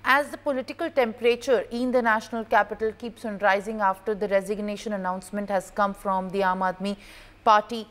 As the political temperature in the national capital keeps on rising after the resignation announcement has come from the Aam Aadmi Party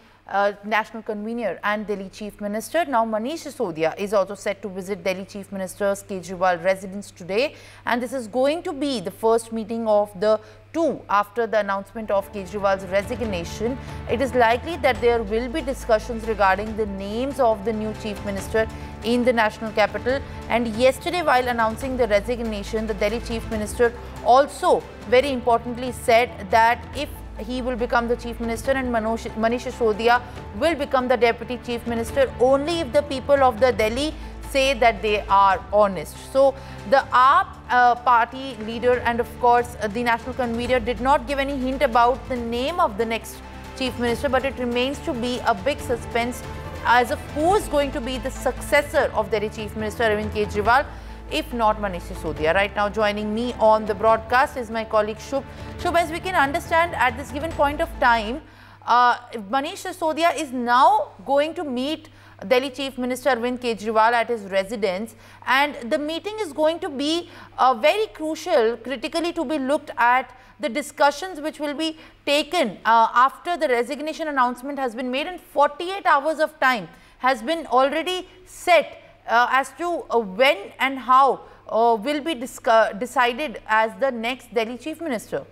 national convener and Delhi Chief Minister. Now, Manish Sisodia is also set to visit Delhi Chief Minister's Kejriwal residence today, and this is going to be the first meeting of the two after the announcement of Kejriwal's resignation. It is likely that there will be discussions regarding the names of the new Chief Minister in the national capital. And yesterday, while announcing the resignation, the Delhi Chief Minister also very importantly said that if he will become the Chief Minister and Manish Sisodia will become the Deputy Chief Minister only if the people of the Delhi say that they are honest. So the AAP party leader and of course the national convener did not give any hint about the name of the next Chief Minister, but it remains to be a big suspense as of who is going to be the successor of Delhi Chief Minister Arvind Kejriwal, if not Manish Sisodia. Right now joining me on the broadcast is my colleague Shubh. Shubh, as we can understand at this given point of time, Manish Sisodia is now going to meet Delhi Chief Minister Arvind Kejriwal at his residence, and the meeting is going to be very crucial, critically to be looked at the discussions which will be taken after the resignation announcement has been made, and 48 hours of time has been already set as to when and how will be decided as the next Delhi Chief Minister.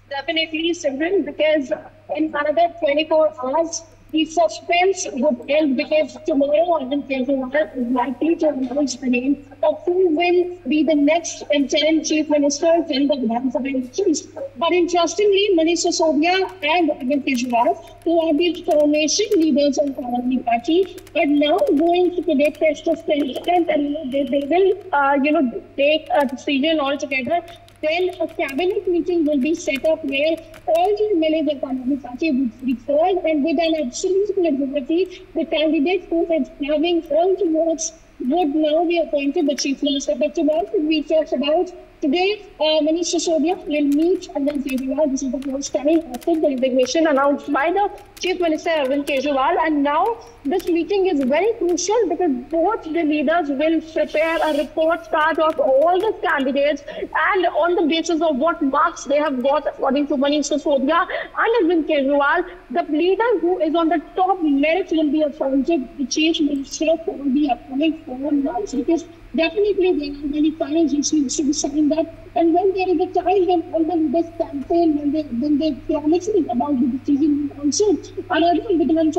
Definitely, Simran, because in another 24 hours, the suspense would end, because tomorrow Arvind Kejriwal is likely to announce the name of who will be the next interim Chief Minister in the Vidhan Sabha elections. But interestingly, Manish Sisodia and Arvind Kejriwal, who are the formation leaders of the Aam Aadmi Party, are now going to today press the stand, and they will, take a decision altogether. Then a cabinet meeting will be set up where all the MLAs of the Aam Aadmi Party would be called, and with an absolute majority, the candidate who is having all the votes would now be appointed the Chief Minister. But tomorrow we talk about today, Manish Sisodia will meet Arvind Kejriwal. This is the first time after the resignation announced by the Chief Minister Arvind Kejriwal. And now this meeting is very crucial because both the leaders will prepare a report card of all the candidates, and on the basis of what marks they have got according to Manish Sisodia and Arvind Kejriwal, the leader who is on the top merit will be appointed the Chief Minister for the upcoming 4 months. Because definitely there are many finals which needs to be signed up, and when there is a time when all the leaders campaign, when they promise about the decision also, another Vidhan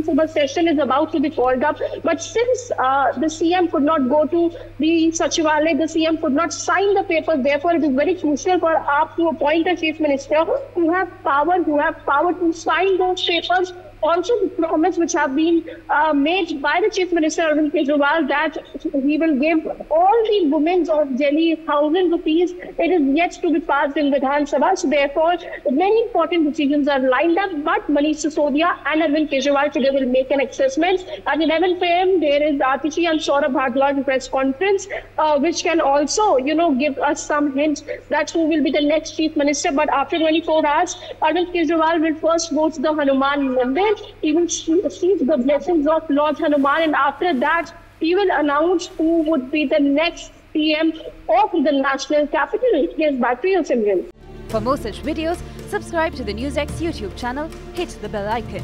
Sabha session is about to be called up. But since the CM could not go to the Sachivalaya, the CM could not sign the papers, therefore it is very crucial for AAP to appoint a Chief Minister who have power to sign those papers. Also, the promise which have been made by the Chief Minister Arvind Kejriwal that he will give all the women of Delhi 1,000 rupees, it is yet to be passed in Vidhan Sabha. So therefore, many important decisions are lined up, but Manish Sisodia and Arvind Kejriwal today will make an assessment. At 11 p.m., there is Atishi and Saurabh Bhardwaj press conference, which can also, give us some hints that who will be the next Chief Minister. But after 24 hours, Arvind Kejriwal will first go to the Hanuman Mandir. He will receive the blessings of Lord Hanuman, and after that, he will announce who would be the next PM of the national capital. Here's back to you, Simran. For more such videos, subscribe to the NewsX YouTube channel, hit the bell icon.